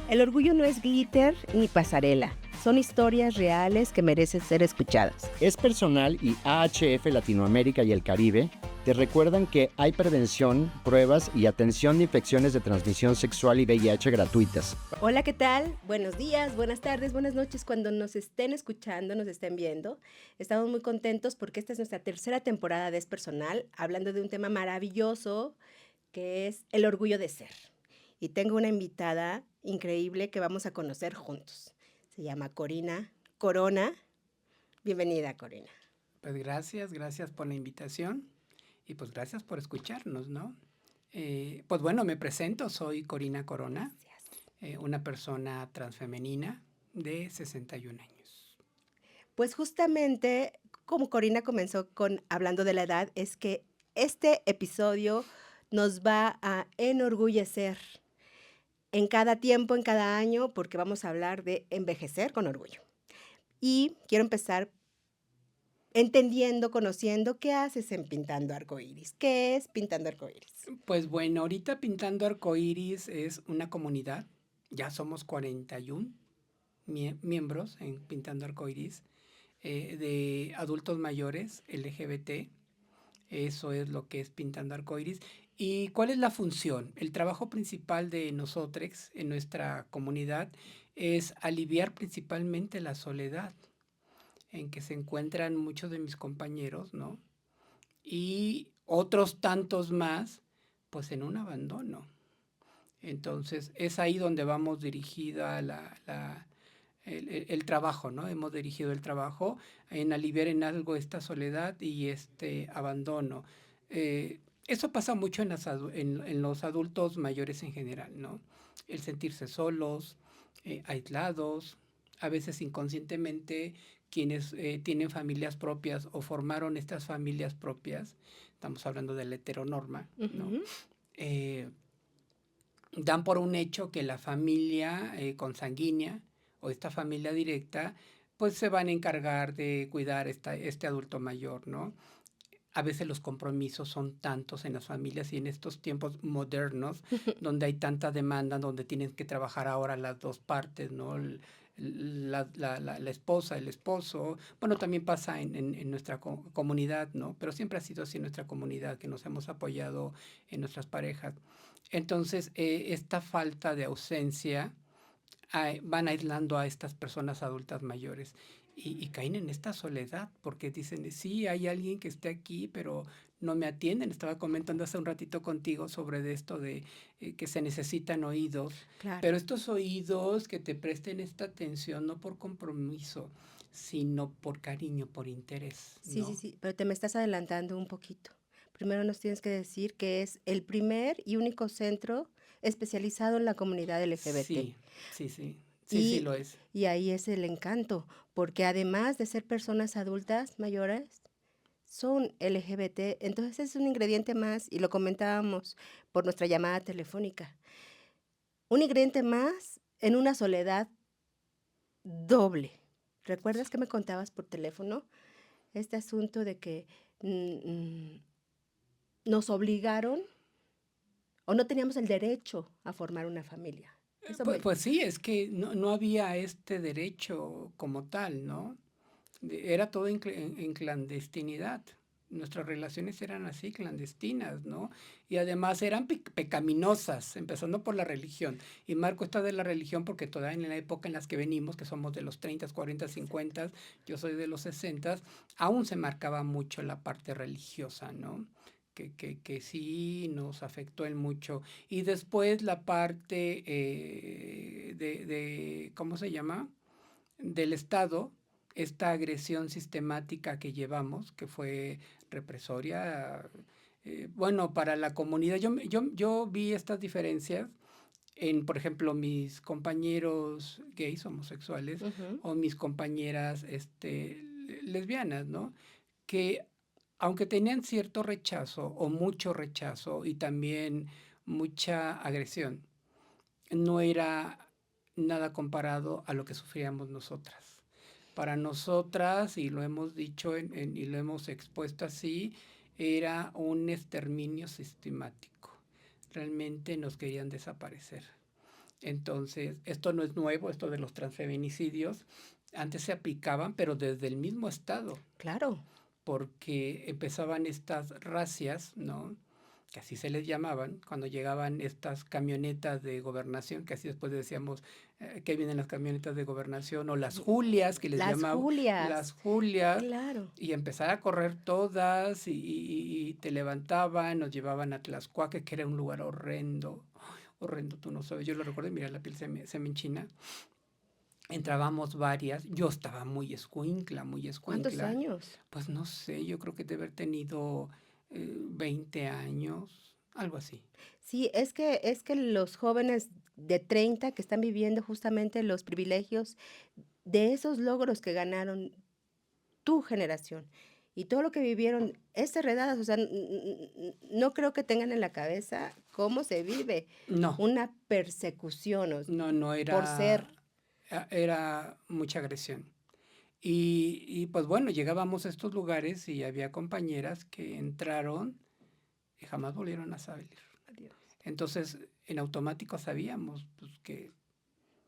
El orgullo no es glitter ni pasarela. Son historias reales que merecen ser escuchadas. Es Personal y AHF Latinoamérica y el Caribe te recuerdan que hay prevención, pruebas y atención de infecciones de transmisión sexual y VIH gratuitas. Hola, ¿qué tal? Buenos días, buenas tardes, buenas noches. Cuando nos estén escuchando, nos estén viendo, estamos muy contentos porque esta es nuestra tercera temporada de Es Personal, hablando de un tema maravilloso que es el orgullo de ser. Y tengo una invitada increíble que vamos a conocer juntos. Se llama Corina Corona. Bienvenida, Corina. Pues gracias por la invitación y pues gracias por escucharnos, ¿no? Pues bueno, me presento, soy Corina Corona, una persona transfemenina de 61 años. Pues justamente como Corina comenzó hablando de la edad, es que este episodio nos va a enorgullecer en cada tiempo, en cada año, porque vamos a hablar de envejecer con orgullo. Y quiero empezar entendiendo, conociendo qué haces en Pintando Arcoíris. ¿Qué es Pintando Arcoíris? Pues bueno, ahorita Pintando Arcoíris es una comunidad, ya somos 41 miembros en Pintando Arcoíris, de adultos mayores LGBT. Eso es lo que es Pintando Arcoíris. ¿Y cuál es la función? El trabajo principal de nosotros en nuestra comunidad es aliviar principalmente la soledad en que se encuentran muchos de mis compañeros, ¿no? Y otros tantos más, pues en un abandono. Entonces, es ahí donde vamos dirigida el trabajo, ¿no? Hemos dirigido el trabajo en aliviar en algo esta soledad y este abandono. Eso pasa mucho en los adultos mayores en general, ¿no? El sentirse solos, aislados, a veces inconscientemente quienes tienen familias propias o formaron estas familias propias, estamos hablando de la heteronorma, ¿no? Dan por un hecho que la familia consanguínea o esta familia directa, pues se van a encargar de cuidar este adulto mayor, ¿no? A veces los compromisos son tantos en las familias y en estos tiempos modernos, donde hay tanta demanda, donde tienen que trabajar ahora las dos partes, ¿no? La esposa, el esposo. Bueno, también pasa en nuestra comunidad, ¿no? Pero siempre ha sido así en nuestra comunidad, que nos hemos apoyado en nuestras parejas. Entonces, esta falta de ausencia van aislando a estas personas adultas mayores y caen en esta soledad porque dicen, sí, hay alguien que esté aquí, pero no me atienden. Estaba comentando hace un ratito contigo sobre esto de que se necesitan oídos, Claro. pero estos oídos que te presten esta atención no por compromiso, sino por cariño, por interés, ¿no? Sí, pero te me estás adelantando un poquito. Primero nos tienes que decir que es el primer y único centro especializado en la comunidad LGBT. Sí lo es. Y ahí es el encanto, porque además de ser personas adultas mayores, son LGBT, entonces es un ingrediente más, y lo comentábamos por nuestra llamada telefónica, un ingrediente más en una soledad doble. ¿Recuerdas que me contabas por teléfono este asunto de que nos obligaron o no teníamos el derecho a formar una familia? Pues sí, es que no había este derecho como tal, ¿no? Era todo en clandestinidad. Nuestras relaciones eran así, clandestinas, ¿no? Y además eran pecaminosas, empezando por la religión. Y marco esta de la religión porque todavía en la época en las que venimos, que somos de los 30, 40, 50, yo soy de los 60, aún se marcaba mucho la parte religiosa, ¿no? Que sí nos afectó en mucho. Y después la parte ¿cómo se llama? Del Estado, esta agresión sistemática que llevamos, que fue represoria, bueno, para la comunidad. Yo vi estas diferencias en, por ejemplo, mis compañeros gays, homosexuales, o mis compañeras lesbianas, ¿no? Que aunque tenían cierto rechazo o mucho rechazo y también mucha agresión, no era nada comparado a lo que sufríamos nosotras. Para nosotras, y lo hemos dicho y lo hemos expuesto así, era un exterminio sistemático. Realmente nos querían desaparecer. Entonces, esto no es nuevo, esto de los transfeminicidios. Antes se aplicaban, pero desde el mismo estado, Claro. porque empezaban estas racias, ¿no? Que así se les llamaban, cuando llegaban estas camionetas de gobernación, que así después decíamos que vienen las camionetas de gobernación, o las Julias, que les Las llamaban, las Julias. Julias, Claro. y empezar a correr todas, y te levantaban, nos llevaban a Tlaxcuaque, que era un lugar horrendo, horrendo, tú no sabes, yo lo recuerdo, mira, la piel se me enchina. Entrábamos varias, yo estaba muy ¿Cuántos escuincla, años? pues no sé, yo creo que de haber tenido 20 años, algo así. Sí, es que los jóvenes de 30 que están viviendo justamente los privilegios de esos logros que ganaron tu generación y todo lo que vivieron estas redadas, o sea, no creo que tengan en la cabeza cómo se vive No, una persecución no por ser. era mucha agresión. Y pues bueno, llegábamos a estos lugares y había compañeras que entraron y jamás volvieron a salir. Adiós. Entonces, en automático sabíamos pues, que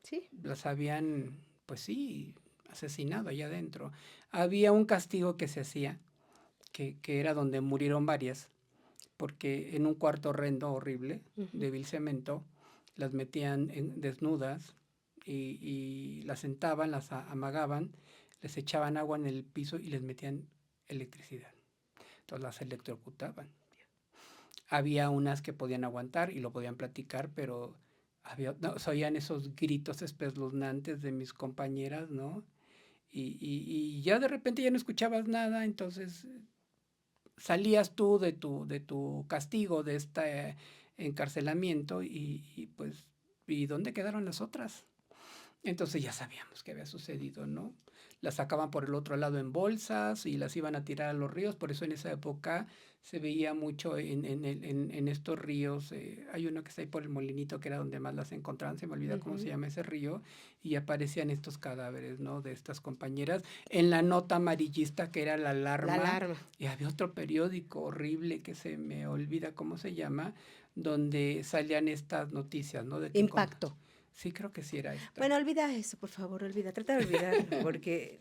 Sí. las habían, pues sí, asesinado allá adentro. Había un castigo que se hacía, que era donde murieron varias, porque en un cuarto horrendo, horrible, Ujú. de vil cemento, las metían desnudas y las sentaban, las amagaban, les echaban agua en el piso y les metían electricidad. Entonces las electrocutaban. Había unas que podían aguantar y lo podían platicar, pero se oían esos gritos espeluznantes de mis compañeras, ¿no? Y ya de repente ya no escuchabas nada, entonces salías tú de tu castigo, de este encarcelamiento, pues, ¿y dónde quedaron las otras? Entonces ya sabíamos qué había sucedido, ¿no? Las sacaban por el otro lado en bolsas y las iban a tirar a los ríos, por eso en esa época se veía mucho en estos ríos. Hay uno que está ahí por el Molinito, que era donde más las encontraban, se me olvida cómo se Ujú. llama ese río, y aparecían estos cadáveres, ¿no? De estas compañeras. En la nota amarillista, que era la La alarma, alarma. y había otro periódico horrible que se me olvida cómo se llama, donde salían estas noticias, ¿no? De que Impacto. sí, creo que sí era esta. Bueno, olvida eso, por favor, olvida, trata de olvidarlo, porque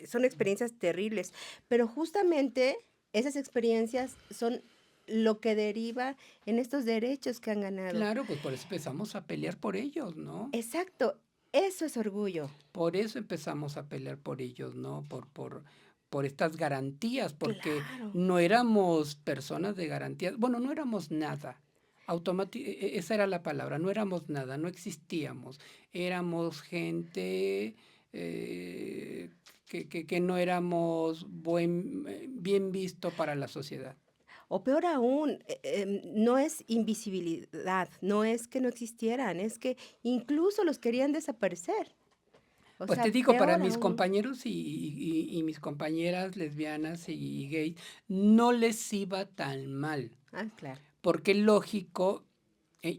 son experiencias terribles, pero justamente esas experiencias son lo que deriva en estos derechos que han ganado. Claro, pues por eso empezamos a pelear por ellos, ¿no? Exacto, eso es orgullo. Por eso empezamos a pelear por ellos, ¿no? Por estas garantías, porque Claro. no éramos personas de garantías. Bueno, no éramos nada. Esa era la palabra, no éramos nada, no existíamos. Éramos gente que no éramos bien visto para la sociedad. O peor aún, no es invisibilidad, no es que no existieran, es que incluso los querían desaparecer. O Pues sea, te digo, para peor mis aún. compañeros y mis compañeras lesbianas y gays, no les iba tan mal, Ah, claro. porque lógico,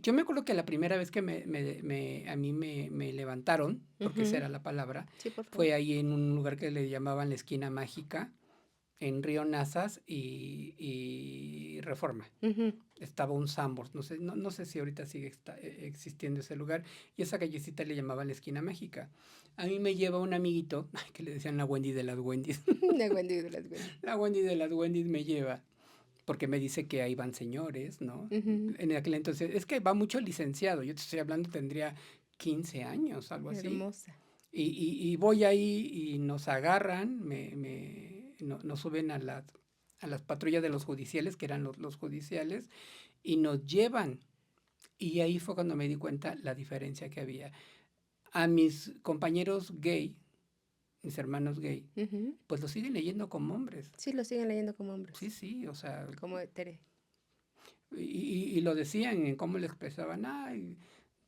yo me acuerdo que la primera vez que a mí me levantaron, porque esa Ujú. era la palabra, Sí, por favor. fue ahí en un lugar que le llamaban la Esquina Mágica, en Río Nazas y Reforma. Ujú. Estaba un Sambors, no sé si ahorita sigue existiendo ese lugar, y esa callecita le llamaban la Esquina Mágica. A mí me lleva un amiguito, que le decían la Wendy de las Wendys. De Wendy, de las Wendy. La Wendy de las Wendys me lleva, porque me dice que ahí van señores, ¿no? Ujú. En aquel entonces, es que va mucho licenciado, yo te estoy hablando, tendría 15 años, algo así. Hermosa. Y voy ahí y nos agarran, nos suben a las patrullas de los judiciales, que eran los judiciales, y nos llevan. Y ahí fue cuando me di cuenta la diferencia que había. A mis compañeros gay, mis hermanos gay, Ujú. pues los siguen leyendo como hombres. Sí, lo siguen leyendo como hombres, Sí, o sea, como Tere. y lo decían en cómo le expresaban, ay,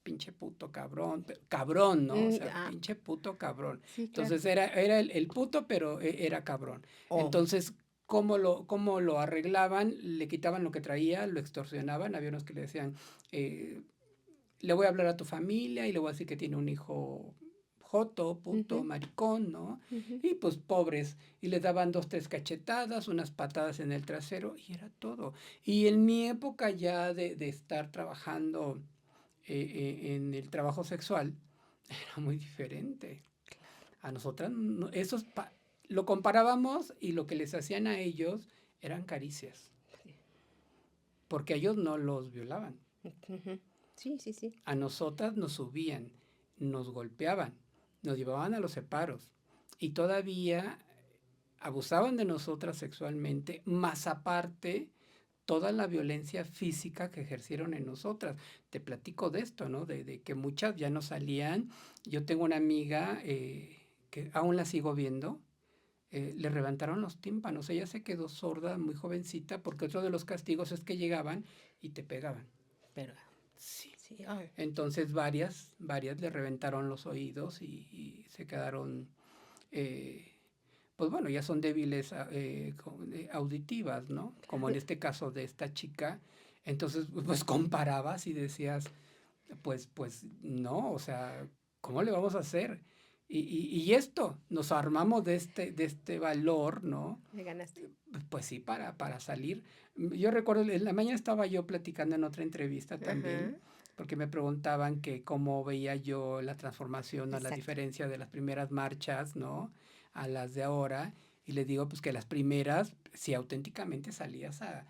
pinche puto cabrón, cabrón, ¿no? O sea, Ah, pinche puto cabrón. sí, claro. Entonces era el puto, pero era cabrón. Oh. Entonces, ¿cómo lo arreglaban? Le quitaban lo que traía, lo extorsionaban. Había unos que le decían, le voy a hablar a tu familia y le voy a decir que tiene un hijo joto, puto, Ujú. maricón, ¿no? Ujú. Y pues pobres, y les daban 2, 3 cachetadas, unas patadas en el trasero, y era todo. Y en mi época ya de estar trabajando en el trabajo sexual era muy diferente. A nosotras, lo comparábamos y lo que les hacían a ellos eran caricias, porque a ellos no los violaban. Ujú. Sí, sí, sí. A nosotras nos subían, nos golpeaban, nos llevaban a los separos y todavía abusaban de nosotras sexualmente, más aparte toda la violencia física que ejercieron en nosotras. Te platico de esto, ¿no? De que muchas ya no salían. Yo tengo una amiga que aún la sigo viendo. Le reventaron los tímpanos. Ella se quedó sorda muy jovencita porque otro de los castigos es que llegaban y te pegaban. Pero Sí. sí, ay, Entonces varias le reventaron los oídos y se quedaron, pues bueno, ya son débiles auditivas, ¿no? Como en este caso de esta chica. Entonces, pues comparabas y decías, pues no, o sea, ¿cómo le vamos a hacer? Y esto, nos armamos de este valor, ¿no? me ganaste. Pues sí, para salir. Yo recuerdo, en la mañana estaba yo platicando en otra entrevista también, Ajá, porque me preguntaban que cómo veía yo la transformación o la exacto. diferencia de las primeras marchas, ¿no? A las de ahora. Y les digo, pues que las primeras, si auténticamente salías a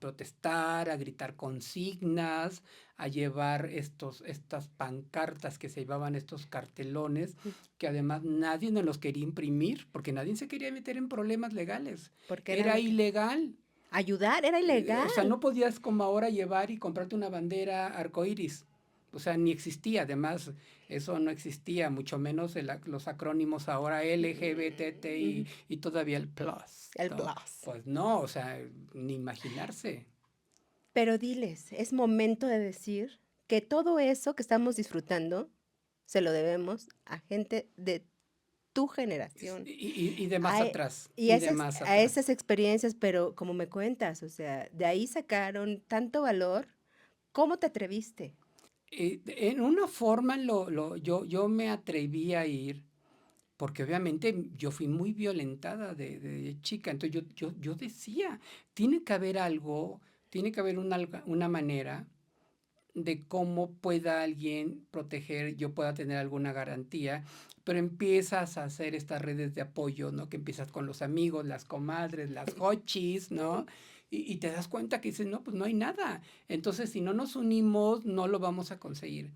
protestar, a gritar consignas, a llevar estas pancartas que se llevaban, estos cartelones, que además nadie nos los quería imprimir, porque nadie se quería meter en problemas legales. Porque Era era ilegal. ayudar, era ilegal. O sea, no podías como ahora llevar y comprarte una bandera arcoíris. O sea, ni existía. Además, eso no existía, mucho menos los acrónimos ahora LGBTI y todavía el plus, El ¿no? plus. Pues no, o sea, ni imaginarse. Pero diles, es momento de decir que todo eso que estamos disfrutando se lo debemos a gente de tu generación. Y de más A, atrás, y y de más a atrás. esas experiencias, pero como me cuentas, o sea, de ahí sacaron tanto valor. ¿Cómo te atreviste? En una forma yo me atreví a ir, porque obviamente yo fui muy violentada de chica. Entonces yo decía, tiene que haber algo, tiene que haber una manera de cómo pueda alguien proteger, yo pueda tener alguna garantía, pero empiezas a hacer estas redes de apoyo, ¿no? Que empiezas con los amigos, las comadres, las hochis, ¿no? Y te das cuenta que dices, no, pues no hay nada. Entonces, si no nos unimos, no lo vamos a conseguir.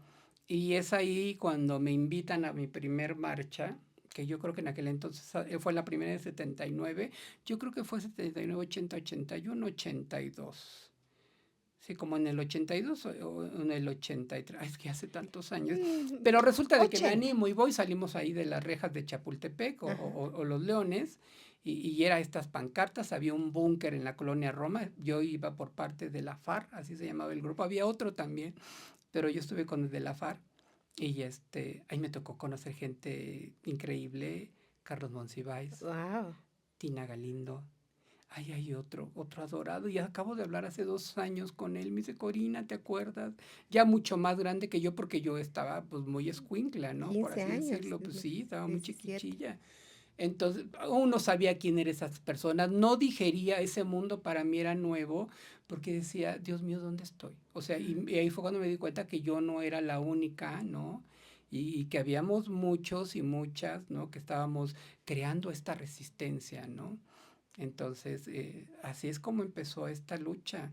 Y es ahí cuando me invitan a mi primer marcha, que yo creo que en aquel entonces fue la primera de 79, yo creo que fue 79, 80, 81, 82. Sí, como en el 82 o en el 83. Ay, es que hace tantos años. Pero resulta de que me 80. animo y voy, salimos ahí de las rejas de Chapultepec Ajá. o Los Leones y era estas pancartas. Había un búnker en la colonia Roma. Yo iba por parte de la FARC, así se llamaba el grupo. Había otro también, pero yo estuve con el de la FARC y ahí me tocó conocer gente increíble. Carlos Monsiváis, Wow. Tina Galindo. Ay, hay otro adorado. Y acabo de hablar hace 2 años con él. Me dice, Corina, ¿te acuerdas? Ya mucho más grande que yo, porque yo estaba pues muy escuincla, ¿no? Por 15 así años. decirlo. Pues sí, estaba muy 17. chiquichilla. Entonces, aún no sabía quién eran esas personas. No digería ese mundo, para mí era nuevo, porque decía, Dios mío, ¿dónde estoy? O sea, y ahí fue cuando me di cuenta que yo no era la única, ¿no? Y que habíamos muchos y muchas, ¿no? Que estábamos creando esta resistencia, ¿no? Entonces, así es como empezó esta lucha.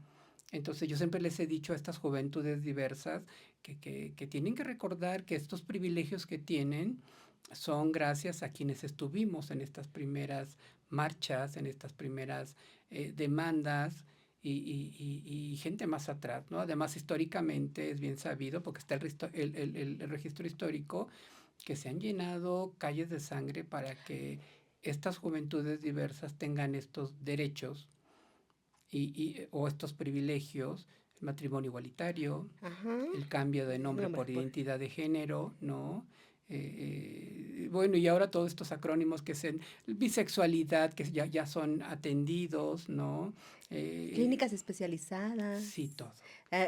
Entonces, yo siempre les he dicho a estas juventudes diversas que tienen que recordar que estos privilegios que tienen son gracias a quienes estuvimos en estas primeras marchas, en estas primeras demandas y gente más atrás, ¿no? Además, históricamente es bien sabido, porque está el registro histórico, que se han llenado calles de sangre para que estas juventudes diversas tengan estos derechos o estos privilegios, el matrimonio igualitario, Ajá. el cambio de nombre Nombre por por. identidad de género, ¿no? Bueno, y ahora todos estos acrónimos que son bisexualidad, que ya son atendidos, ¿no? Clínicas especializadas. Sí, todo.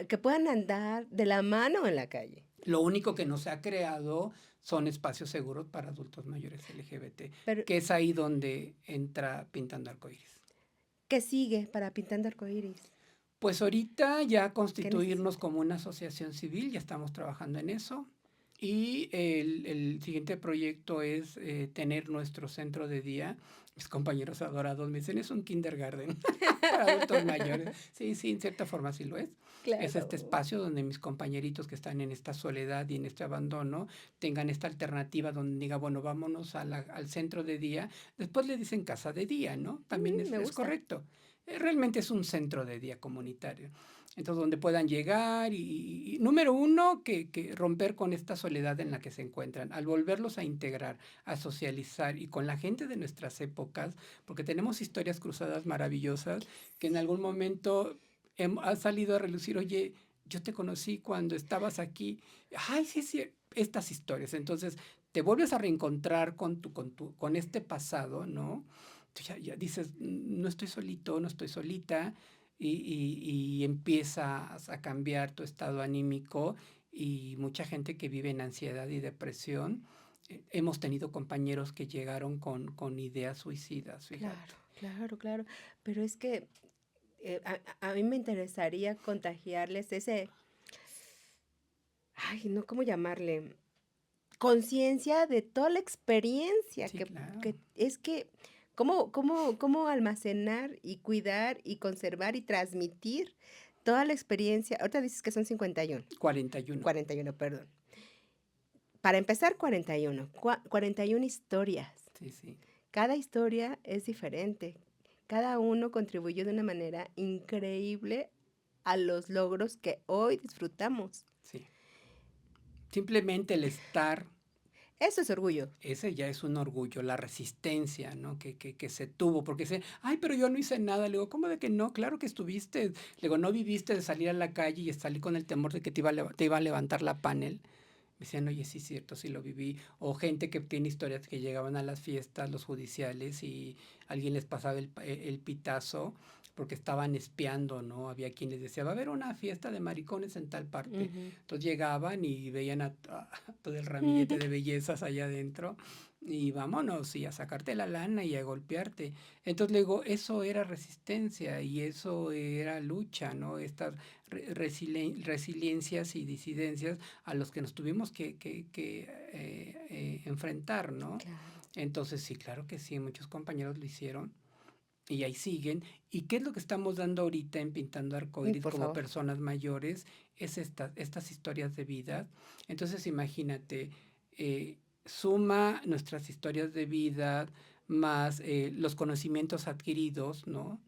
Que puedan andar de la mano en la calle. Lo único que no se ha creado son espacios seguros para adultos mayores LGBT, Pero, que es ahí donde entra Pintando Arcoíris. ¿qué sigue para Pintando Arcoíris? Pues ahorita ya ¿Qué constituirnos necesitan? como una asociación civil, ya estamos trabajando en eso. Y el siguiente proyecto es tener nuestro centro de día. Mis compañeros adorados me dicen, es un kindergarten para adultos mayores. Sí, sí, en cierta forma sí lo es. Es este Claro. espacio donde mis compañeritos que están en esta soledad y en este abandono tengan esta alternativa donde diga, bueno, vámonos al centro de día. Después le dicen casa de día, ¿no? También Me es gusta. correcto. Realmente es un centro de día comunitario. Entonces, donde puedan llegar y número uno, que romper con esta soledad en la que se encuentran, al volverlos a integrar, a socializar y con la gente de nuestras épocas, porque tenemos historias cruzadas maravillosas que en algún momento ha salido a relucir, oye, yo te conocí cuando estabas aquí, ay, sí, sí, estas historias. Entonces, te vuelves a reencontrar con este pasado, ¿no? Tú ya dices, no estoy solito, no estoy solita, y empiezas a cambiar tu estado anímico y mucha gente que vive en ansiedad y depresión. Hemos tenido compañeros que llegaron con ideas suicidas, Claro, fíjate. claro, claro. Pero es que a mí me interesaría contagiarles ese, ay, no, ¿cómo llamarle? Conciencia de toda la experiencia Sí, claro. que es que cómo almacenar y cuidar y conservar y transmitir toda la experiencia. Ahorita dices que son 51, 41. 41, perdón. Para empezar, 41, 41 historias. Sí, sí, Cada historia es diferente. Cada uno contribuyó de una manera increíble a los logros que hoy disfrutamos. sí. Simplemente el estar, Eso es orgullo. ese ya es un orgullo, la resistencia, ¿no? Que se tuvo, porque dice, ay, pero yo no hice nada. Le digo, ¿cómo de que no? Claro que estuviste. Le digo, ¿no viviste de salir a la calle y salir con el temor de que te iba a levantar la panel? Me decían, oye, sí es cierto, sí lo viví. O gente que tiene historias que llegaban a las fiestas, los judiciales, y alguien les pasaba el pitazo porque estaban espiando, ¿no? Había quien les decía, va a haber una fiesta de maricones en tal parte. Ujú. Entonces llegaban y veían a todo el ramillete de bellezas allá adentro y vámonos, y a sacarte la lana y a golpearte. Entonces le digo, eso era resistencia y eso era lucha, ¿no? Estas resiliencias y disidencias a los que nos tuvimos que enfrentar, ¿no? Claro. Entonces sí, claro que sí, muchos compañeros lo hicieron y ahí siguen. ¿Y qué es lo que estamos dando ahorita en Pintando Arcoíris Por como favor. personas mayores? Es estas historias de vida. Entonces imagínate, eh, suma nuestras historias de vida más los conocimientos adquiridos, ¿no?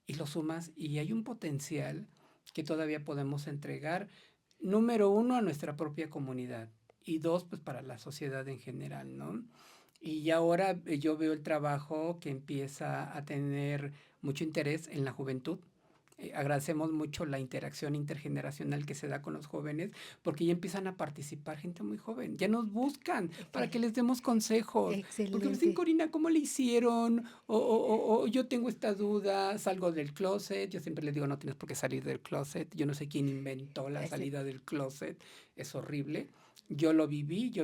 Y lo sumas y hay un potencial que todavía podemos entregar, número uno, a nuestra propia comunidad y dos, pues para la sociedad en general, ¿no? Y ahora yo veo el trabajo que empieza a tener mucho interés en la juventud. Agradecemos mucho la interacción intergeneracional que se da con los jóvenes porque ya empiezan a participar gente muy joven, ya nos buscan para que les demos consejos, porque me dicen, Excelente. Corina, ¿cómo le hicieron? O yo tengo esta duda, salgo del closet. Yo siempre les digo, no tienes por qué salir del closet. Yo no sé quién inventó la Ese- salida del closet, es horrible. Yo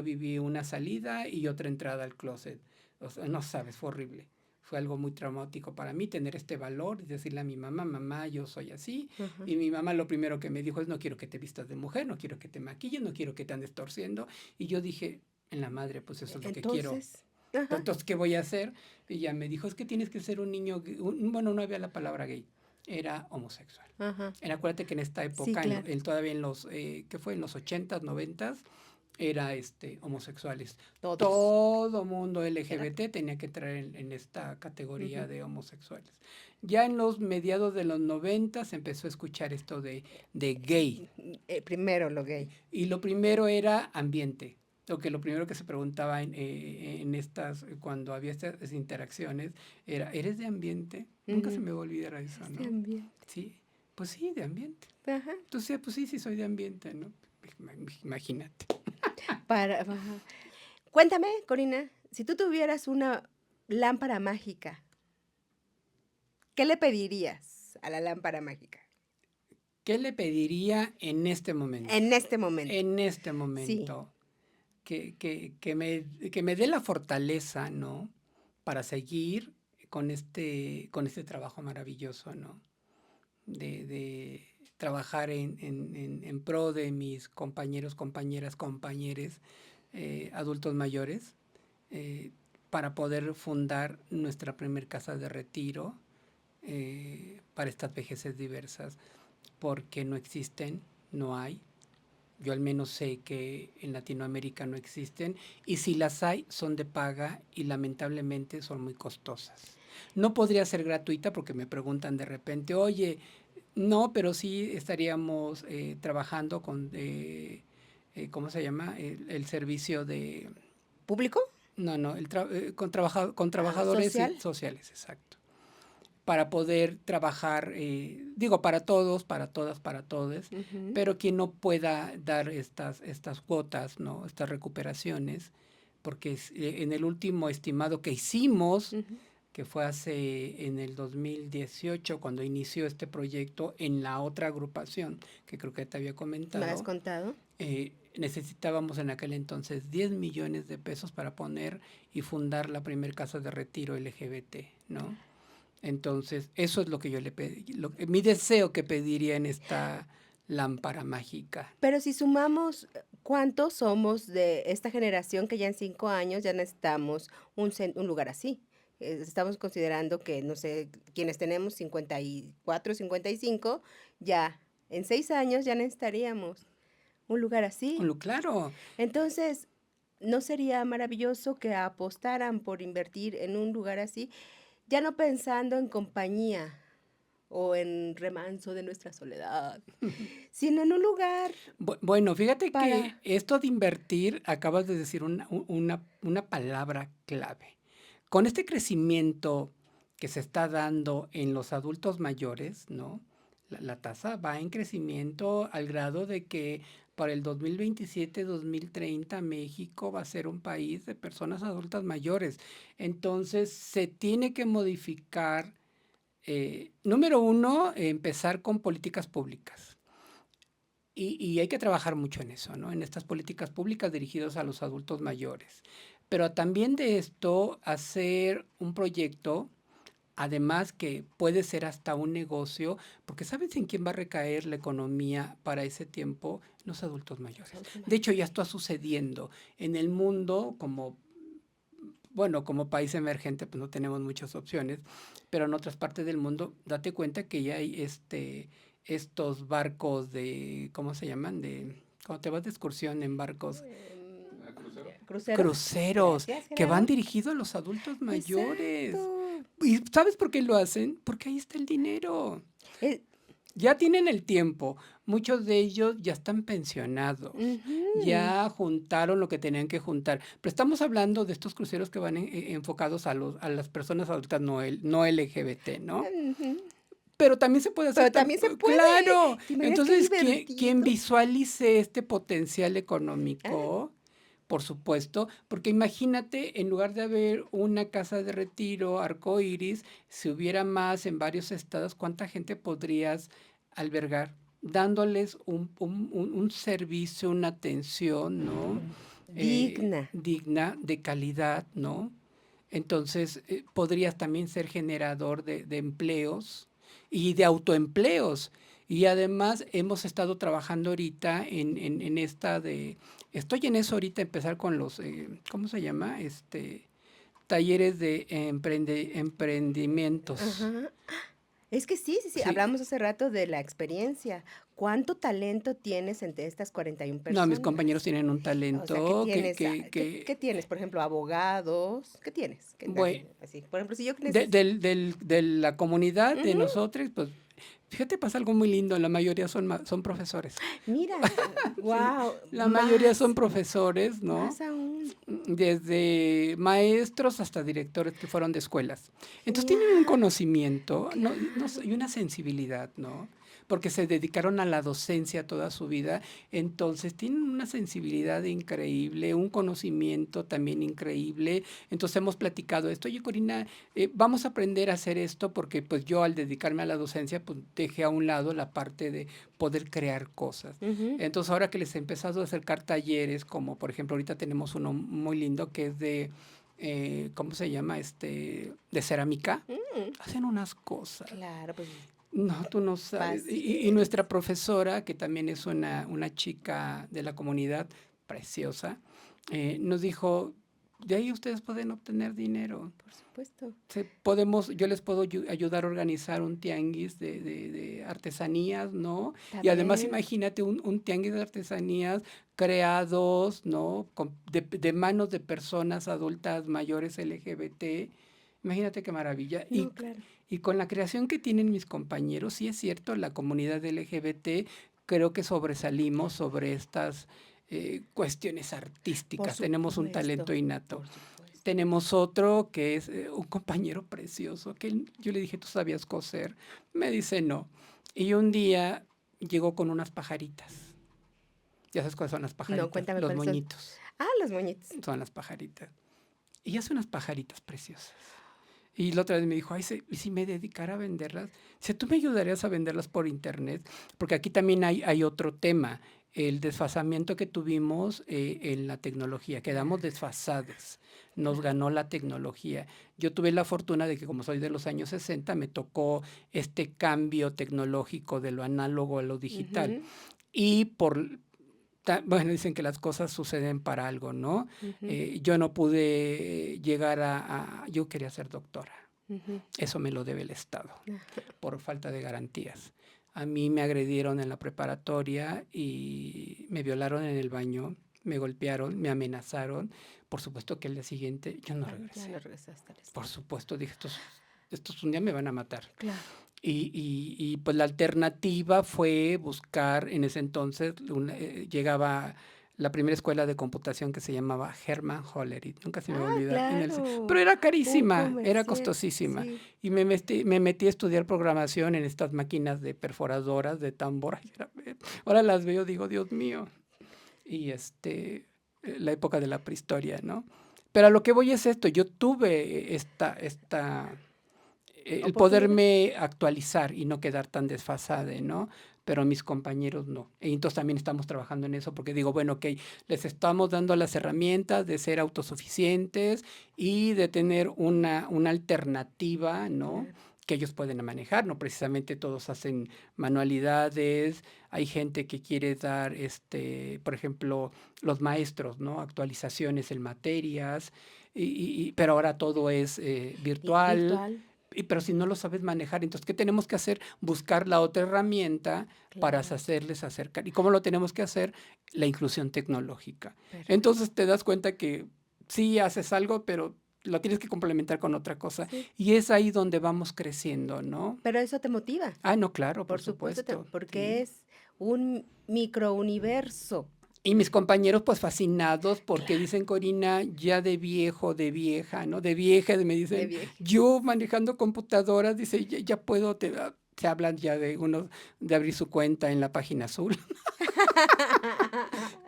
viví una salida y otra entrada al closet. O sea, no sabes, fue horrible. Fue algo muy traumático para mí tener este valor y decirle a mi mamá, mamá, yo soy así. Ajá. Y mi mamá lo primero que me dijo es, no quiero que te vistas de mujer, no quiero que te maquilles, no quiero que te andes torciendo. Y yo dije, en la madre, pues eso es lo que quiero. Entonces, ajá. Entonces, ¿qué voy a hacer? Y ella me dijo, es que tienes que ser un niño, bueno, no había la palabra gay, era homosexual. Ajá. Acuérdate que en esta Sí, época, claro. todavía en los, ¿qué fue? En los 80s, 90s, era homosexuales. Todos. Todo mundo LGBT tenía que entrar en esta categoría Ujú. de homosexuales. Ya en los mediados de los 90 se empezó a escuchar esto de gay. Primero lo gay. Y lo primero era ambiente. Lo primero que se preguntaba en estas, cuando había estas interacciones, era, ¿eres de ambiente? Nunca se Ujú. me va a olvidar eso, Este ¿no? ambiente. Sí, pues sí, de ambiente. Ajá. Entonces, pues sí, sí soy de ambiente, ¿no? Imagínate. Ajá. Cuéntame, Corina, si tú tuvieras una lámpara mágica, ¿qué le pedirías a la lámpara mágica ¿Qué le pediría en este momento? en este momento? En este Sí. momento, que me dé la fortaleza, ¿no? Para seguir con este trabajo maravilloso, ¿no? de trabajar en pro de mis compañeros, compañeras, compañeres adultos mayores, para poder fundar nuestra primer casa de retiro para estas vejeces diversas, porque no existen, no hay. Yo al menos sé que en Latinoamérica no existen, y si las hay son de paga y lamentablemente son muy costosas. No podría ser gratuita porque me preguntan de repente, oye, no, pero sí estaríamos trabajando con, ¿cómo se llama? El servicio de... ¿Público? No, no, con trabajadores ¿Social? sociales, exacto. Para poder trabajar, digo, para todos, para todas, para todes, Ujú. pero quien no pueda dar estas cuotas, ¿no? Estas recuperaciones, porque en el último estimado que hicimos, Ujú. que fue en el 2018, cuando inició este proyecto en la otra agrupación, que creo que te había ¿Me has comentado, contado? necesitábamos en aquel entonces 10 millones de pesos para poner y fundar la primer casa de retiro LGBT, ¿no? Entonces, eso es lo que yo le pedí, mi deseo que pediría en esta lámpara mágica. Pero si sumamos, ¿cuántos somos de esta generación que ya en 5 años ya necesitamos un lugar así? Estamos considerando que, no sé, quienes tenemos 54, 55, ya en 6 años ya necesitaríamos un lugar así. Claro, Entonces, ¿no sería maravilloso que apostaran por invertir en un lugar así? Ya no pensando en compañía o en remanso de nuestra soledad, sino en un lugar bueno, fíjate que para... esto de invertir, acabas de decir una palabra clave. Con este crecimiento que se está dando en los adultos mayores, ¿no? La tasa va en crecimiento al grado de que para el 2027-2030 México va a ser un país de personas adultas mayores. Entonces se tiene que modificar, número uno, empezar con políticas públicas. Y hay que trabajar mucho en eso, ¿no? En estas políticas públicas dirigidas a los adultos mayores. Pero también de esto, hacer un proyecto, además que puede ser hasta un negocio, porque ¿sabes en quién va a recaer la economía para ese tiempo? Los adultos mayores. De hecho, ya está sucediendo. En el mundo, como país emergente, pues no tenemos muchas opciones, pero en otras partes del mundo, date cuenta que ya hay estos barcos de, ¿cómo se llaman? Cuando te vas de excursión en barcos, ¿Cruceros? cruceros, Gracias, que van Gerardo. dirigidos a los adultos mayores. Exacto. ¿Y sabes por qué lo hacen? Porque ahí está el dinero. Eh, Ya tienen el tiempo. Muchos de ellos ya están pensionados. ujú, Ya juntaron lo que tenían que juntar. Pero estamos hablando de estos cruceros que van enfocados a las personas adultas no LGBT, ¿no? ujú. Pero también se puede hacer, Pero también se puede. claro. ¿Te imaginas qué Entonces, quien divertido? visualice este potencial Ah, económico, por supuesto, porque imagínate, en lugar de haber una casa de retiro arcoíris, si hubiera más en varios estados, ¿cuánta gente podrías albergar? Dándoles un servicio, una atención, ¿no? digna. Digna, de calidad, ¿no? Entonces, podrías también ser generador de empleos y de autoempleos. Y además hemos estado trabajando ahorita en esta de... Estoy en eso ahorita, empezar con los, ¿cómo se llama? Talleres de emprendimientos. Ajá. Es que sí, sí, sí. Sí. Hablamos hace rato de la experiencia. ¿Cuánto talento tienes entre estas 41 No, mis compañeros personas? tienen un O sea, ¿qué talento tienes? ¿Qué tienes? Por ejemplo, abogados. ¿Qué tienes? bueno, Así, por ejemplo, si yo de, necesito... de la comunidad de nosotros, pues fíjate, pasa algo muy lindo, la mayoría son profesores. Mira, Sí, wow, la mayoría son más, profesores, ¿no? más aún. Desde maestros hasta directores que fueron de escuelas. Entonces tienen un Genial, conocimiento y claro. una sensibilidad, ¿no? Porque se dedicaron a la docencia toda su vida, entonces tienen una sensibilidad increíble, un conocimiento también increíble. Entonces hemos platicado esto, oye Corina, vamos a aprender a hacer esto porque pues yo al dedicarme a la docencia pues dejé a un lado la parte de poder crear cosas. Ujú. Entonces ahora que les he empezado a acercar talleres, como por ejemplo ahorita tenemos uno muy lindo que es de, ¿cómo se llama? De cerámica, Mm, hacen unas cosas. claro, pues No, tú no sabes. Y nuestra profesora, que también es una chica de la comunidad preciosa, nos dijo, de ahí ustedes pueden obtener dinero. Por supuesto. Yo les puedo ayudar a organizar un tianguis de artesanías, ¿no? Está Y además bien. imagínate un tianguis de artesanías creados, ¿no? De manos de personas adultas mayores LGBT. Imagínate qué maravilla. No, claro. Y con la creación que tienen mis compañeros, sí es cierto, la comunidad LGBT, creo que sobresalimos sobre estas cuestiones Por artísticas. Tenemos un talento supuesto. innato. Por supuesto. Tenemos otro que es un compañero precioso, yo le dije, ¿tú sabías coser? Me dice, no. Y un día llegó con unas pajaritas. ¿Ya sabes cuáles son las No, pajaritas? cuéntame Los cuáles son. moñitos. Ah, los moñitos. Son las pajaritas. Y hace unas pajaritas preciosas. Y la otra vez me dijo, ay, ¿y si me dedicara a venderlas? Si tú me ayudarías a venderlas por internet, porque aquí también hay otro tema, el desfasamiento que tuvimos en la tecnología, quedamos desfasados, nos ganó la tecnología. Yo tuve la fortuna de que como soy de los años 60, me tocó este cambio tecnológico de lo análogo a lo digital. Ujú, Y bueno, dicen que las cosas suceden para algo, ¿no? ujú, Yo no pude llegar yo quería ser doctora. ujú. Eso me lo debe el Estado, Ajá. por falta de garantías. A mí me agredieron en la preparatoria y me violaron en el baño, me golpearon, me amenazaron. Por supuesto que el día siguiente yo no Ya regresé. no regresaste al Por estado. supuesto, dije, estos un día me van a matar. Claro. Y pues la alternativa fue buscar, en ese entonces llegaba la primera escuela de computación que se llamaba Hermann Hollerith, nunca se me va a Ah, olvidar, pero claro. era Un carísima, era comercial. costosísima. Sí. Y me metí a estudiar programación en estas máquinas de perforadoras, de tambor. Ahora las veo, digo, Dios mío. Y la época de la prehistoria, ¿no? Pero a lo que voy es esto, yo tuve el ¿Oportunidad? poderme actualizar y no quedar tan desfasada, ¿no? Pero mis compañeros no. Y entonces también estamos trabajando en eso porque digo, bueno, ok, les estamos dando las herramientas de ser autosuficientes y de tener una alternativa, ¿no? Claro. Que ellos pueden manejar, ¿no? Precisamente todos hacen manualidades, hay gente que quiere dar, por ejemplo, los maestros, ¿no? Actualizaciones en materias, pero ahora todo es virtual. Virtual. Pero si no lo sabes manejar, entonces, ¿qué tenemos que hacer? Buscar la otra herramienta para Claro. hacerles acercar. ¿Y cómo lo tenemos que hacer? La inclusión tecnológica. Perfecto. Entonces te das cuenta que sí haces algo, pero lo tienes que complementar con otra cosa. Sí. Y es ahí donde vamos creciendo, ¿no? Pero eso te motiva. Ah, no, claro, por Por supuesto, supuesto. porque Sí. es un microuniverso. Y mis compañeros, pues fascinados, porque Claro. dicen, Corina, ya de viejo, de vieja, ¿no? De vieja, me De dicen, vieja. yo manejando computadoras, dice, ya puedo, se hablan ya de abrir su cuenta en la página azul.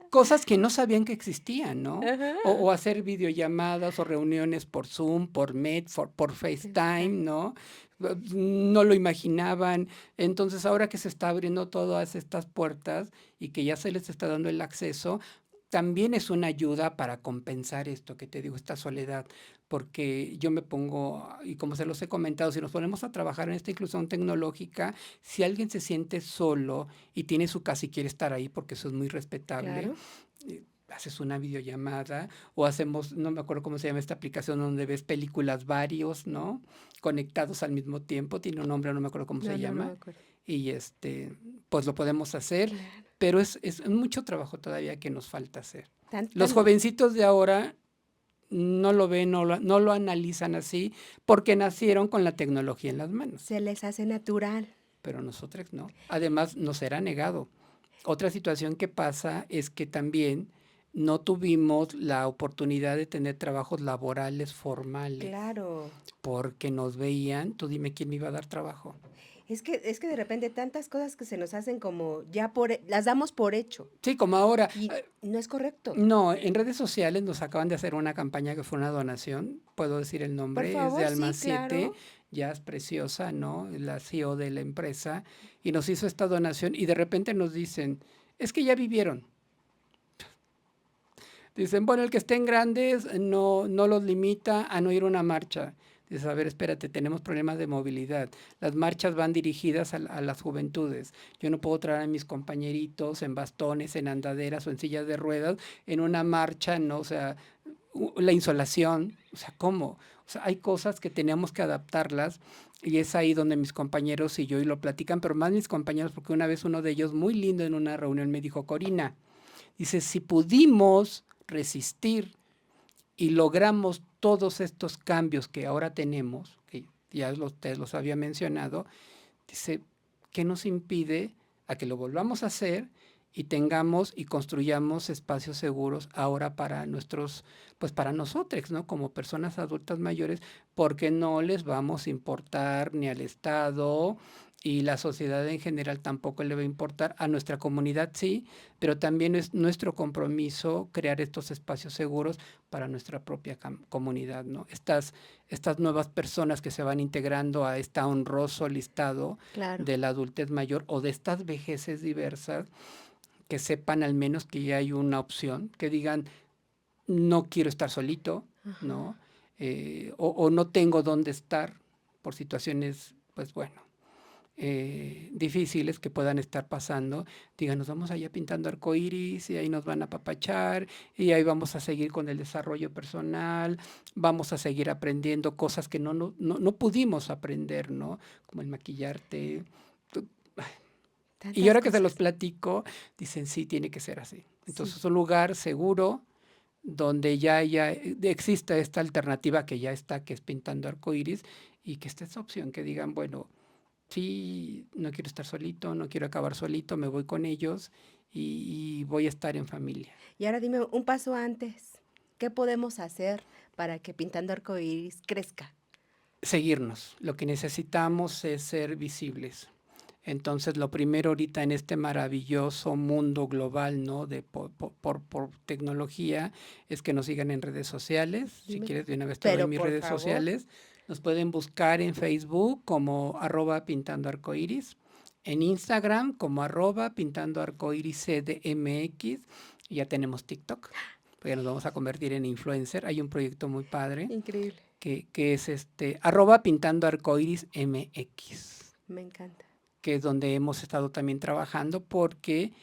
Cosas que no sabían que existían, ¿no? Ajá. O hacer videollamadas o reuniones por Zoom, por Meet, por FaceTime, ¿no? No lo imaginaban. Entonces, ahora que se está abriendo todas estas puertas y que ya se les está dando el acceso, también es una ayuda para compensar esto que te digo, esta soledad, porque yo me pongo, y como se los he comentado, si nos ponemos a trabajar en esta inclusión tecnológica, si alguien se siente solo y tiene su casa y quiere estar ahí, porque eso es muy respetable, Claro. haces una videollamada o hacemos, no me acuerdo cómo se llama esta aplicación donde ves películas varios, ¿no? Conectados al mismo tiempo, tiene un nombre, no me acuerdo cómo se No llama, me acuerdo. y pues lo podemos hacer, Claro. pero es mucho trabajo todavía que nos falta hacer. Tan, Los tan- jovencitos de ahora no lo ven, no lo analizan así, porque nacieron con la tecnología en las manos, se les hace natural. pero nosotros no. Además, nos será negado. Otra situación que pasa es que también no tuvimos la oportunidad de tener trabajos laborales formales, Claro. porque nos veían, tú dime quién me iba a dar trabajo. Es que de repente tantas cosas que se nos hacen como ya las damos por hecho. Sí, como ahora. Y no es correcto. No, en redes sociales nos acaban de hacer una campaña que fue una donación, puedo decir el Por nombre, es de favor, Alma sí, 7, claro. ya es preciosa, ¿no? La CEO de la empresa, y nos hizo esta donación y de repente nos dicen, es que ya vivieron. Dicen, bueno, el que estén grandes no los limita a no ir a una marcha. Dices, a ver, espérate, tenemos problemas de movilidad. Las marchas van dirigidas a las juventudes. Yo no puedo traer a mis compañeritos en bastones, en andaderas o en sillas de ruedas en una marcha, ¿no? O sea, la insolación, o sea, ¿cómo? O sea, hay cosas que tenemos que adaptarlas y es ahí donde mis compañeros y yo y lo platican, pero más mis compañeros, porque una vez uno de ellos, muy lindo en una reunión, me dijo, Corina, dice, si pudimos resistir y logramos todos estos cambios que ahora tenemos, que ya te los había mencionado, dice, ¿qué nos impide a que lo volvamos a hacer y tengamos y construyamos espacios seguros ahora para nuestros, pues para nosotros, ¿no? Como personas adultas mayores, porque no les vamos a importar ni al Estado y la sociedad en general tampoco le va a importar, a nuestra comunidad sí, pero también es nuestro compromiso crear estos espacios seguros para nuestra propia comunidad, ¿no? Estas nuevas personas que se van integrando a este honroso listado Claro. de la adultez mayor o de estas vejeces diversas, que sepan al menos que ya hay una opción, que digan, no quiero estar solito, Ajá. ¿no? O no tengo dónde estar por situaciones, pues bueno, difíciles que puedan estar pasando, digan, nos vamos allá pintando arcoíris y ahí nos van a apapachar y ahí vamos a seguir con el desarrollo personal, vamos a seguir aprendiendo cosas que no pudimos aprender, ¿no? Como el maquillarte. Y Tantas ahora que se los cosas. platico, dicen, sí, tiene que ser así. Entonces, Sí. es un lugar seguro donde ya exista esta alternativa que ya está, que es pintando arcoíris, y que esté esa opción, que digan, bueno, sí, no quiero estar solito, no quiero acabar solito, me voy con ellos y voy a estar en familia. Y ahora dime un paso antes, ¿qué podemos hacer para que Pintando Arcoíris crezca? Seguirnos. Lo que necesitamos es ser visibles. Entonces, lo primero ahorita en este maravilloso mundo global, ¿no? De por tecnología, es que nos sigan en redes sociales. Si Dime. quieres, de una vez te doy Pero mis por redes favor. sociales. Nos pueden buscar en Facebook como @pintandoarcoiris, en Instagram como @pintandoarcoiris CDMX, y ya tenemos TikTok, porque nos vamos a convertir en influencer. Hay un proyecto muy padre Increíble. que es @pintandoarcoirismx, Me encanta. que es donde hemos estado también trabajando porque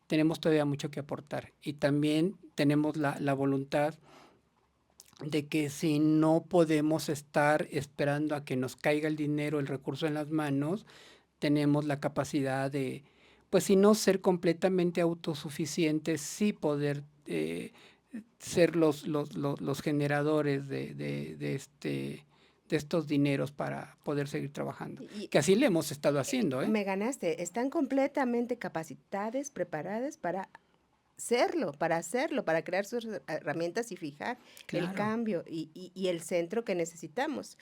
tenemos todavía mucho que aportar y también tenemos la voluntad de que si no podemos estar esperando a que nos caiga el dinero, el recurso en las manos, tenemos la capacidad de, pues si no ser completamente autosuficientes, sí poder ser los generadores de estos dineros para poder seguir trabajando. Y Que así le hemos estado haciendo, ¿eh? me ganaste. Están completamente capacitadas, preparadas para hacerlo, para crear sus herramientas y fijar el Claro. cambio y el centro que necesitamos.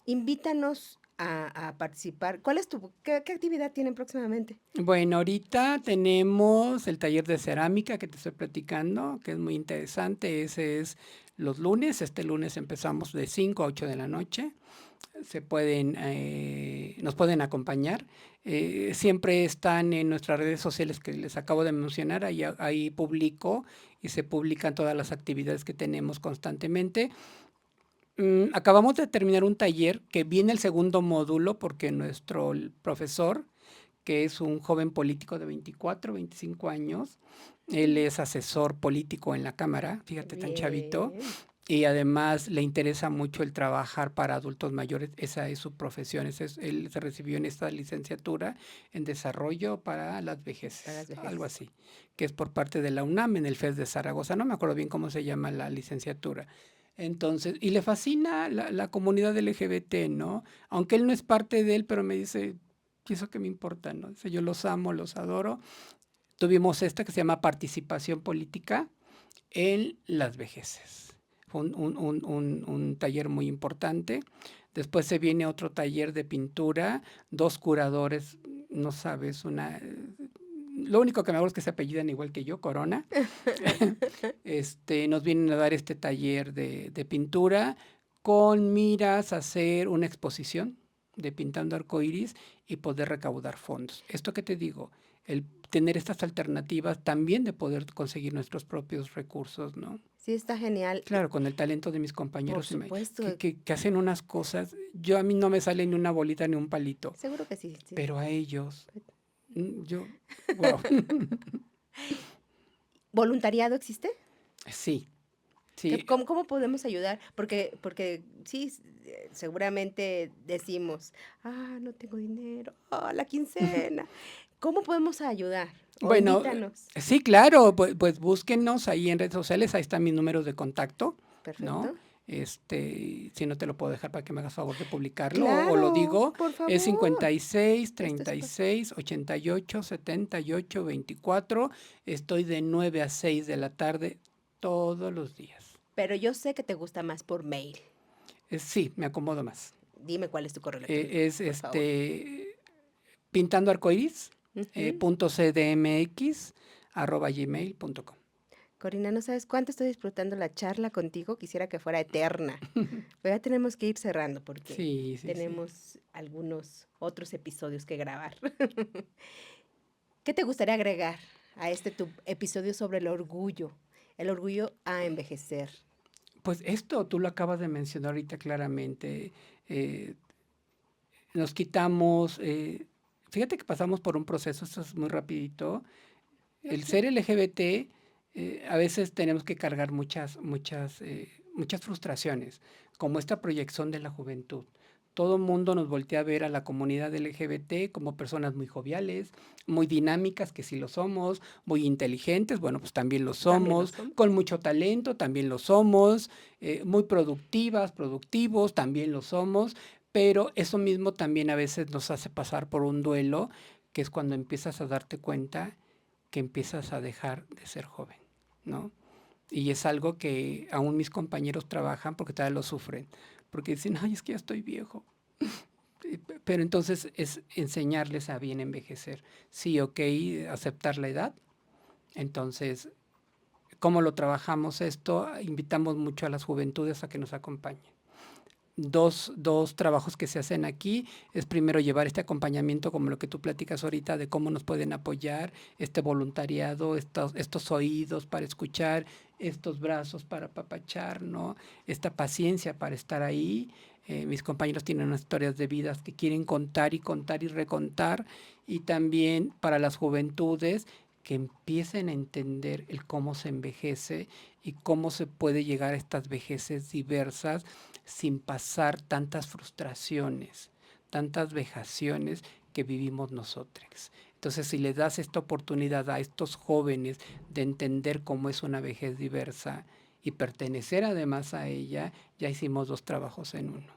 Invítanos a participar. ¿Cuál es qué actividad tienen próximamente? Bueno, ahorita tenemos el taller de cerámica que te estoy platicando, que es muy interesante. Ese es los lunes. Este lunes empezamos de 5 a 8 de la noche. Nos pueden acompañar. Siempre están en nuestras redes sociales que les acabo de mencionar. Ahí publico y se publican todas las actividades que tenemos constantemente. Acabamos de terminar un taller que viene el segundo módulo porque nuestro profesor, que es un joven político de 24, 25 años, él es asesor político en la Cámara, fíjate, tan chavito, Bien. y además le interesa mucho el trabajar para adultos mayores, esa es su profesión, él se recibió en esta licenciatura en desarrollo para las vejeces, algo así, que es por parte de la UNAM en el FES de Zaragoza, no me acuerdo bien cómo se llama la licenciatura. Entonces, y le fascina la comunidad LGBT, ¿no? Aunque él no es parte de él, pero me dice, ¿y eso qué me importa, no? Dice, yo los amo, los adoro. Tuvimos esta que se llama participación política en las vejeces. Fue un taller muy importante. Después se viene otro taller de pintura, 2 curadores, no sabes, lo único que me acuerdo es que se apellidan igual que yo, Corona. Nos vienen a dar este taller de pintura con miras a hacer una exposición de Pintando Arcoíris y poder recaudar fondos. Esto que te digo el tener estas alternativas también de poder conseguir nuestros propios recursos, ¿no? Sí, está genial. Claro, con el talento de mis Por compañeros supuesto. que hacen unas cosas. A mí no me sale ni una bolita ni un palito, Seguro que sí. pero a ellos, wow. ¿Voluntariado existe? Sí, sí. ¿Cómo podemos ayudar? Porque sí, seguramente decimos, no tengo dinero, la quincena. ¿Cómo podemos ayudar? O Bueno, invítanos. sí, claro, pues búsquenos ahí en redes sociales, ahí están mis números de contacto, ¿no? Perfecto. Si no te lo puedo dejar para que me hagas favor de publicarlo, o lo Claro, digo, por favor. es 56 Esto es 36 88 78 24. Estoy de 9 a 6 de la tarde todos los días. Pero yo sé que te gusta más por mail. Sí, me acomodo más. Dime cuál es tu correo electrónico, Es por favor. pintando arcoiris, Ujú. .cdmx@gmail.com. Corina, no sabes cuánto estoy disfrutando la charla contigo. Quisiera que fuera eterna. Pero ya tenemos que ir cerrando porque Sí. tenemos algunos otros episodios que grabar. ¿Qué te gustaría agregar a tu episodio sobre el orgullo a envejecer? Pues esto tú lo acabas de mencionar ahorita claramente. Nos quitamos, fíjate que pasamos por un proceso, esto es muy rapidito. El ser LGBT, a veces tenemos que cargar muchas frustraciones, como esta proyección de la juventud. Todo el mundo nos voltea a ver a la comunidad LGBT como personas muy joviales, muy dinámicas, que sí lo somos, muy inteligentes, bueno, pues también lo somos, con mucho talento, también lo somos, muy productivas, productivos, también lo somos, pero eso mismo también a veces nos hace pasar por un duelo, que es cuando empiezas a darte cuenta que empiezas a dejar de ser joven, ¿no? Y es algo que aún mis compañeros trabajan porque todavía lo sufren, porque dicen, ay, es que ya estoy viejo. Pero entonces es enseñarles a bien envejecer. Sí, ok, aceptar la edad. Entonces, ¿cómo lo trabajamos esto? Invitamos mucho a las juventudes a que nos acompañen. Dos trabajos que se hacen aquí es primero llevar este acompañamiento como lo que tú platicas ahorita de cómo nos pueden apoyar, este voluntariado, estos oídos para escuchar, estos brazos para apapachar, ¿no? Esta paciencia para estar ahí. Mis compañeros tienen unas historias de vidas que quieren contar y contar y recontar, y también para las juventudes que empiecen a entender el cómo se envejece y cómo se puede llegar a estas vejeces diversas sin pasar tantas frustraciones, tantas vejaciones que vivimos nosotros. Entonces, si le das esta oportunidad a estos jóvenes de entender cómo es una vejez diversa y pertenecer además a ella, ya hicimos 2 trabajos en uno.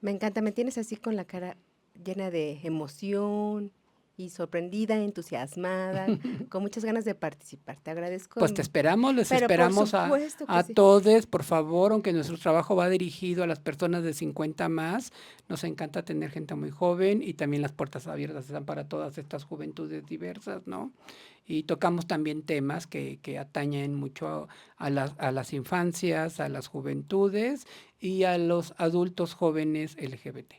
Me encanta, me tienes así con la cara llena de emoción y sorprendida, entusiasmada, con muchas ganas de participar. Te agradezco. Pues te esperamos, les Pero esperamos por supuesto que a sí. todos, por favor, aunque nuestro trabajo va dirigido a las personas de 50 más, nos encanta tener gente muy joven y también las puertas abiertas están para todas estas juventudes diversas, ¿no? Y tocamos también temas que atañen mucho a las infancias, a las juventudes y a los adultos jóvenes LGBT.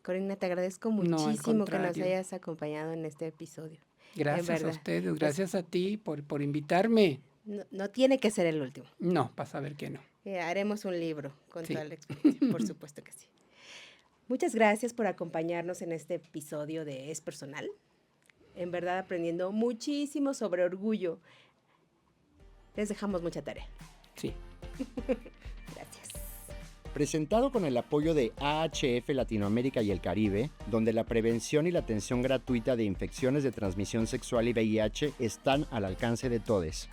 Corina, te agradezco No, al muchísimo que nos contrario. hayas acompañado en este episodio. Gracias a ustedes, gracias a ti por invitarme. No tiene que ser el último. No, vas a ver que no. Haremos un libro con Sí. toda la experiencia, por supuesto que sí. Muchas gracias por acompañarnos en este episodio de Es Personal. En verdad aprendiendo muchísimo sobre orgullo. Les dejamos mucha tarea. Sí. Gracias. Presentado con el apoyo de AHF Latinoamérica y el Caribe, donde la prevención y la atención gratuita de infecciones de transmisión sexual y VIH están al alcance de todos.